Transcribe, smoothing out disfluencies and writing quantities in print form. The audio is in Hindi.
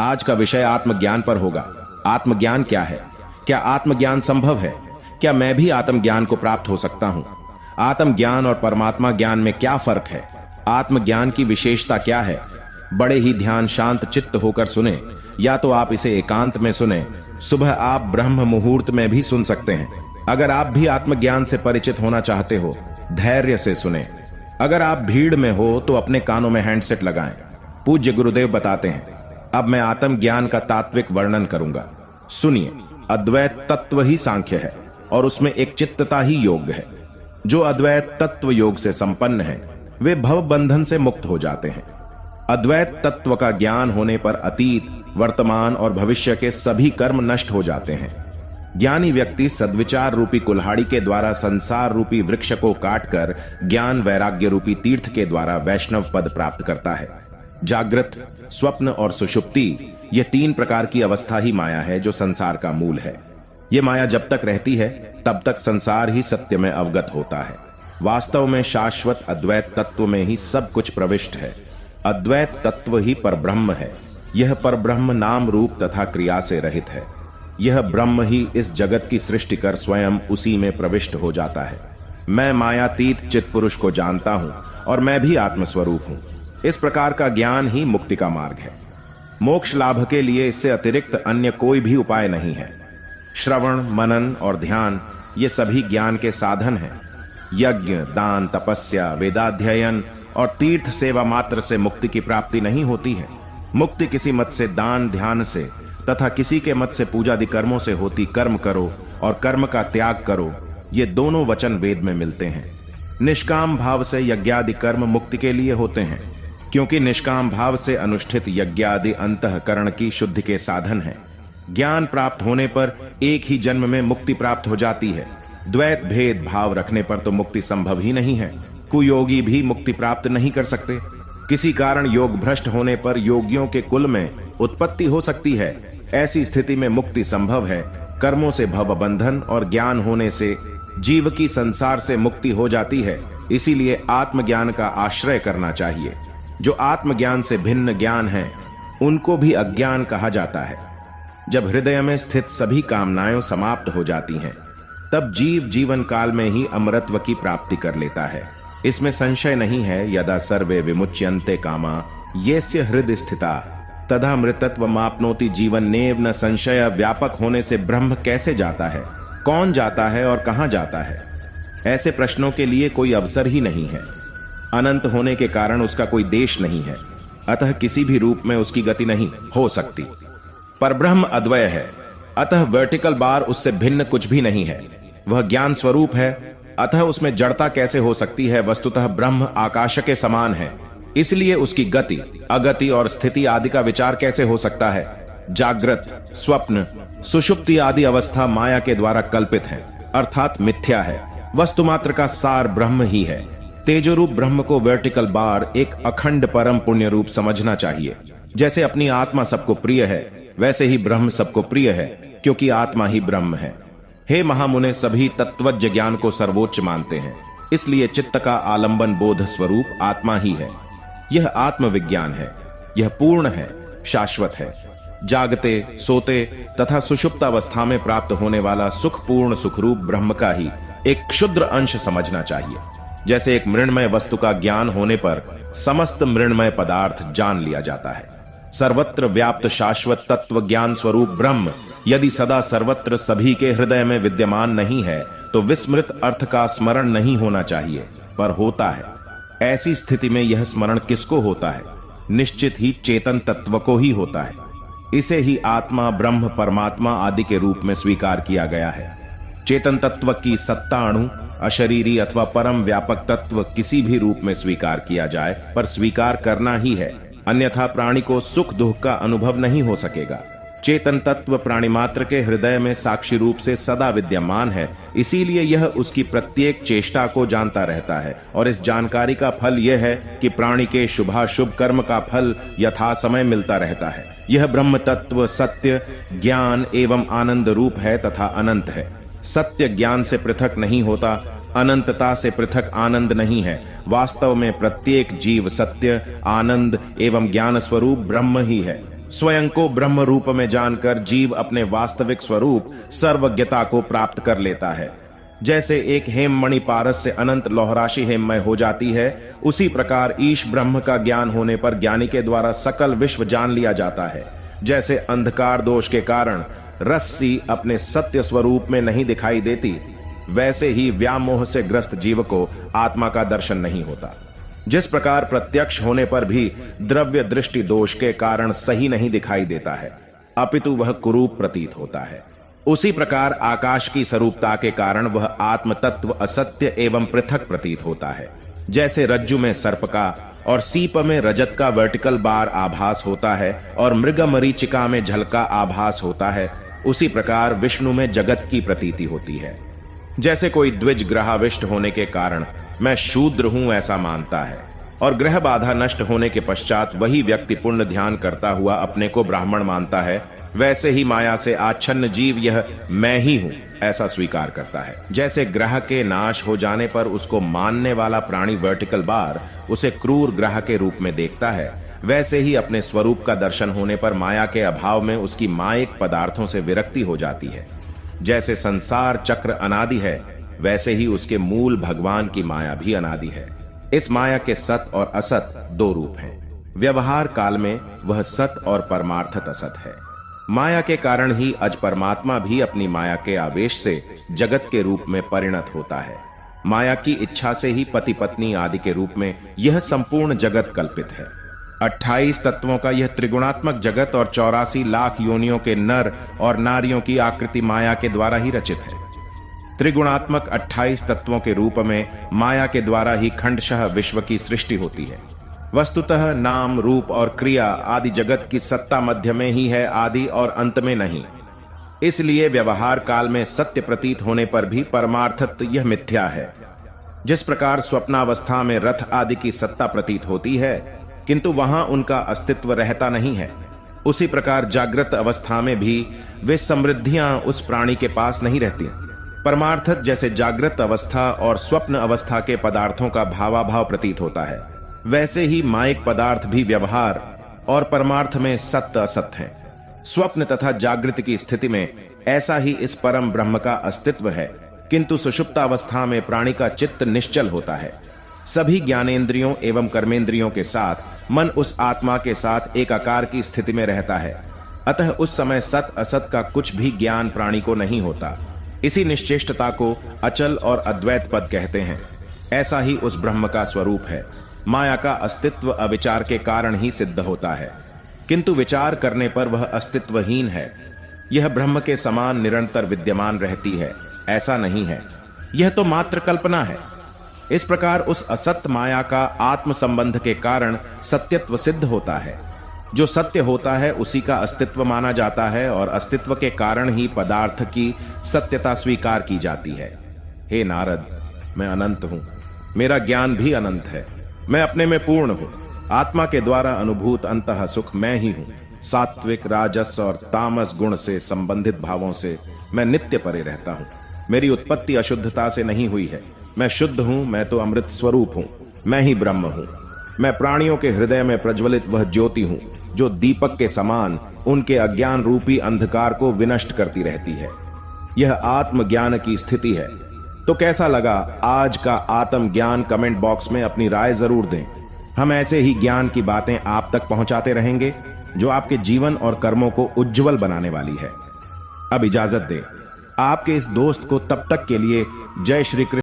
आज का विषय आत्मज्ञान पर होगा। आत्मज्ञान क्या है? क्या आत्मज्ञान संभव है? क्या मैं भी आत्मज्ञान को प्राप्त हो सकता हूं? आत्मज्ञान और परमात्मा ज्ञान में क्या फर्क है? आत्मज्ञान की विशेषता क्या है? बड़े ही ध्यान शांत चित्त होकर सुने, या तो आप इसे एकांत में सुने। सुबह आप ब्रह्म मुहूर्त में भी सुन सकते हैं। अगर आप भी आत्मज्ञान से परिचित होना चाहते हो, धैर्य से सुने। अगर आप भीड़ में हो तो अपने कानों में हैंडसेट लगाएं। पूज्य गुरुदेव बताते हैं। अब मैं आत्मज्ञान का तात्विक वर्णन करूंगा। सुनिए, अद्वैत तत्व ही सांख्य है और उसमें एक चित्तता ही योग है। जो अद्वैत तत्व योग से संपन्न है वे भव बंधन से मुक्त हो जाते हैं। अद्वैत तत्व का ज्ञान होने पर अतीत, वर्तमान और भविष्य के सभी कर्म नष्ट हो जाते हैं। ज्ञानी व्यक्ति सद्विचार रूपी कुल्हाड़ी के द्वारा संसार रूपी वृक्ष को काटकर ज्ञान वैराग्य रूपी तीर्थ के द्वारा वैष्णव पद प्राप्त करता है। जागृत, स्वप्न और सुषुप्ति, ये तीन प्रकार की अवस्था ही माया है जो संसार का मूल है। ये माया जब तक रहती है तब तक संसार ही सत्य में अवगत होता है। वास्तव में शाश्वत अद्वैत तत्व में ही सब कुछ प्रविष्ट है। अद्वैत तत्व ही परब्रह्म है। यह परब्रह्म नाम रूप तथा क्रिया से रहित है। यह ब्रह्म ही इस जगत की सृष्टि कर स्वयं उसी में प्रविष्ट हो जाता है। मैं मायातीत चित्पुरुष को जानता हूं और मैं भी आत्मस्वरूप हूं। इस प्रकार का ज्ञान ही मुक्ति का मार्ग है। मोक्ष लाभ के लिए इससे अतिरिक्त अन्य कोई भी उपाय नहीं है। श्रवण, मनन और ध्यान ये सभी ज्ञान के साधन हैं। यज्ञ, दान, तपस्या, वेदाध्ययन और तीर्थ सेवा मात्र से मुक्ति की प्राप्ति नहीं होती है। मुक्ति किसी मत से दान ध्यान से तथा किसी के मत से पूजादि कर्मों से होती। कर्म करो और कर्म का त्याग करो, ये दोनों वचन वेद में मिलते हैं। निष्काम भाव से यज्ञादि कर्म मुक्ति के लिए होते हैं, क्योंकि निष्काम भाव से अनुष्ठित यज्ञादि अंतःकरण की शुद्धि के साधन है। ज्ञान प्राप्त होने पर एक ही जन्म में मुक्ति प्राप्त हो जाती है। द्वैत भेद भाव रखने पर तो मुक्ति संभव ही नहीं है। कुयोगी भी मुक्ति प्राप्त नहीं कर सकते। किसी कारण योग भ्रष्ट होने पर योगियों के कुल में उत्पत्ति हो सकती है। ऐसी स्थिति में मुक्ति संभव है। कर्मों से भव बंधन और ज्ञान होने से जीव की संसार से मुक्ति हो जाती है। इसीलिए आत्मज्ञान का आश्रय करना चाहिए। जो आत्मज्ञान से भिन्न ज्ञान है उनको भी अज्ञान कहा जाता है। जब हृदय में स्थित सभी कामनाएं समाप्त हो जाती हैं, तब जीव जीवन काल में ही अमरत्व की प्राप्ति कर लेता है। इसमें संशय नहीं है। यदा सर्वे विमुच्यन्ते कामा येस्य हृदय स्थिता तदा मृतत्व मापनोति जीवन नेव न संशय। व्यापक होने से ब्रह्म कैसे जाता है, कौन जाता है और कहां जाता है, ऐसे प्रश्नों के लिए कोई अवसर ही नहीं है। अनंत होने के कारण उसका कोई देश नहीं है, अतः किसी भी रूप में उसकी गति नहीं हो सकती। पर ब्रह्म अद्वय है, अतः वर्टिकल बार उससे भिन्न कुछ भी नहीं है। वह ज्ञान स्वरूप है, अतः उसमें जड़ता कैसे हो सकती है। वस्तुतः ब्रह्म आकाश के समान है, इसलिए उसकी गति, अगति और स्थिति आदि का विचार कैसे हो सकता है। जागृत, स्वप्न, सुषुप्ति आदि अवस्था माया के द्वारा कल्पित है, अर्थात मिथ्या है। वस्तुमात्र का सार ब्रह्म ही है। तेजोरूप ब्रह्म को वर्टिकल बार एक अखंड परम पुण्य रूप समझना चाहिए। जैसे अपनी आत्मा सबको प्रिय है, वैसे ही ब्रह्म सबको प्रिय है, क्योंकि आत्मा ही ब्रह्म है। हे महामुने, सभी तत्वज्ञ ज्ञान को सर्वोच्च मानते हैं, इसलिए चित्त का आलंबन बोध स्वरूप आत्मा ही है। यह आत्मविज्ञान है। यह पूर्ण है, शाश्वत है। जागते, सोते तथा सुषुप्त अवस्था में प्राप्त होने वाला सुखपूर्ण सुखरूप ब्रह्म का ही एक क्षुद्र अंश समझना चाहिए। जैसे एक मृण्मय वस्तु का ज्ञान होने पर समस्त मृण्मय पदार्थ जान लिया जाता है। सर्वत्र व्याप्त शाश्वत तत्व ज्ञान स्वरूप ब्रह्म यदि सदा सर्वत्र सभी के हृदय में विद्यमान नहीं है तो विस्मृत अर्थ का स्मरण नहीं होना चाहिए, पर होता है। ऐसी स्थिति में यह स्मरण किसको होता है? निश्चित ही चेतन तत्व को ही होता है। इसे ही आत्मा, ब्रह्म, परमात्मा आदि के रूप में स्वीकार किया गया है। चेतन तत्व की सत्ता अणु, अशरीरी अथवा परम व्यापक तत्व किसी भी रूप में स्वीकार किया जाए, पर स्वीकार करना ही है, अन्यथा प्राणी को सुख दुख का अनुभव नहीं हो सकेगा। चेतन तत्व प्राणी मात्र के हृदय में साक्षी रूप से सदा विद्यमान है, इसीलिए यह उसकी प्रत्येक चेष्टा को जानता रहता है। और इस जानकारी का फल यह है कि प्राणी के शुभाशुभ कर्म का फल यथा समय मिलता रहता है। यह ब्रह्म तत्व सत्य, ज्ञान एवं आनंद रूप है तथा अनंत है। सत्य ज्ञान से पृथक नहीं होता, अनंतता से पृथक आनंद नहीं है। वास्तव में प्रत्येक जीव सत्य, आनंद एवं ज्ञान स्वरूप ब्रह्म ही है। स्वयं को ब्रह्म रूप में जानकर जीव अपने वास्तविक स्वरूप सर्वज्ञता को प्राप्त कर लेता है। जैसे एक हेममणि पारस से अनंत लौहराशि हेममय हो जाती है, उसी प्रकार ईश ब्रह्म का ज्ञान होने पर ज्ञानी के द्वारा सकल विश्व जान लिया जाता है। जैसे अंधकार दोष के कारण रस्सी अपने सत्य स्वरूप में नहीं दिखाई देती, वैसे ही व्यामोह से ग्रस्त जीव को आत्मा का दर्शन नहीं होता। जिस प्रकार प्रत्यक्ष होने पर भी द्रव्य दृष्टि दोष के कारण सही नहीं दिखाई देता है, अपितु वह कुरूप प्रतीत होता है, उसी प्रकार आकाश की स्वरूपता के कारण वह आत्म तत्व असत्य एवं पृथक प्रतीत होता है। जैसे रज्जु में सर्प का और सीप में रजत का वर्टिकल बार आभास होता है और मृग मरीचिका में जल का आभास होता है, उसी प्रकार विष्णु में जगत की प्रतीति होती है। जैसे कोई द्विज ग्रहाविष्ट होने के कारण मैं शूद्र हूं ऐसा मानता है, और ग्रह बाधा नष्ट होने के पश्चात वही व्यक्ति पुण्य ध्यान करता हुआ अपने को ब्राह्मण मानता है, वैसे ही माया से आच्छन्न जीव यह मैं ही हूं ऐसा स्वीकार करता है। जैसे ग्रह के नाश हो जाने पर उसको मानने वाला प्राणी वर्टिकल बार उसे क्रूर ग्रह के रूप में देखता है, वैसे ही अपने स्वरूप का दर्शन होने पर माया के अभाव में उसकी मायिक पदार्थों से विरक्ति हो जाती है। जैसे संसार चक्र अनादि है, वैसे ही उसके मूल भगवान की माया भी अनादि है। इस माया के सत और असत दो रूप हैं। व्यवहार काल में वह सत और परमार्थत असत है। माया के कारण ही अज परमात्मा भी अपनी माया के आवेश से जगत के रूप में परिणत होता है। माया की इच्छा से ही पति पत्नी आदि के रूप में यह संपूर्ण जगत कल्पित है। 28 तत्वों का यह त्रिगुणात्मक जगत और 84 लाख योनियों के नर और नारियों की आकृति माया के द्वारा ही रचित है। त्रिगुणात्मक 28 तत्वों के रूप में माया के द्वारा ही खंडशः विश्व की सृष्टि होती है। वस्तुतः नाम रूप और क्रिया आदि जगत की सत्ता मध्य में ही है, आदि और अंत में नहीं। इसलिए व्यवहार काल में सत्य प्रतीत होने पर भी परमार्थत यह मिथ्या है। जिस प्रकार स्वप्नावस्था में रथ आदि की सत्ता प्रतीत होती है, किंतु वहां उनका अस्तित्व रहता नहीं है, उसी प्रकार जागृत अवस्था में भी वे समृद्धियां उस प्राणी के पास नहीं रहती। परमार्थत जैसे जागृत अवस्था और स्वप्न अवस्था के पदार्थों का भावाभाव प्रतीत होता है, वैसे ही मायिक पदार्थ भी व्यवहार और परमार्थ में सत्य असत हैं। स्वप्न तथा जागृत की स्थिति में ऐसा ही इस परम ब्रह्म का अस्तित्व है, किंतु सुषुप्तावस्था में प्राणी का चित्त निश्चल होता है। सभी ज्ञानेंद्रियों एवं कर्मेंद्रियों के साथ मन उस आत्मा के साथ एक आकार की स्थिति में रहता है, अतः उस समय सत असत का कुछ भी ज्ञान प्राणी को नहीं होता। इसी निश्चेष्टता को अचल और अद्वैत पद कहते हैं। ऐसा ही उस ब्रह्म का स्वरूप है। माया का अस्तित्व अविचार के कारण ही सिद्ध होता है, किंतु विचार करने पर वह अस्तित्वहीन है। यह ब्रह्म के समान निरंतर विद्यमान रहती है, ऐसा नहीं है। यह तो मात्र कल्पना है। इस प्रकार उस असत माया का आत्म संबंध के कारण सत्यत्व सिद्ध होता है। जो सत्य होता है उसी का अस्तित्व माना जाता है, और अस्तित्व के कारण ही पदार्थ की सत्यता स्वीकार की जाती है। हे नारद, मैं अनंत हूं, मेरा ज्ञान भी अनंत है, मैं अपने में पूर्ण हूं। आत्मा के द्वारा अनुभूत अंतः सुख मैं ही हूं। सात्विक, राजस और तामस गुण से संबंधित भावों से मैं नित्य परे रहता हूं। मेरी उत्पत्ति अशुद्धता से नहीं हुई है। मैं शुद्ध हूं, मैं तो अमृत स्वरूप हूं, मैं ही ब्रह्म हूं। मैं प्राणियों के हृदय में प्रज्वलित वह ज्योति हूं, जो दीपक के समान उनके अज्ञान रूपी अंधकार को विनष्ट करती रहती है। यह आत्मज्ञान की स्थिति है। तो कैसा लगा आज का आत्म ज्ञान? कमेंट बॉक्स में अपनी राय जरूर दें। हम ऐसे ही ज्ञान की बातें आप तक पहुंचाते रहेंगे, जो आपके जीवन और कर्मों को उज्जवल बनाने वाली है। अब इजाजत दें। आपके इस दोस्त को तब तक के लिए जय श्री कृष्ण।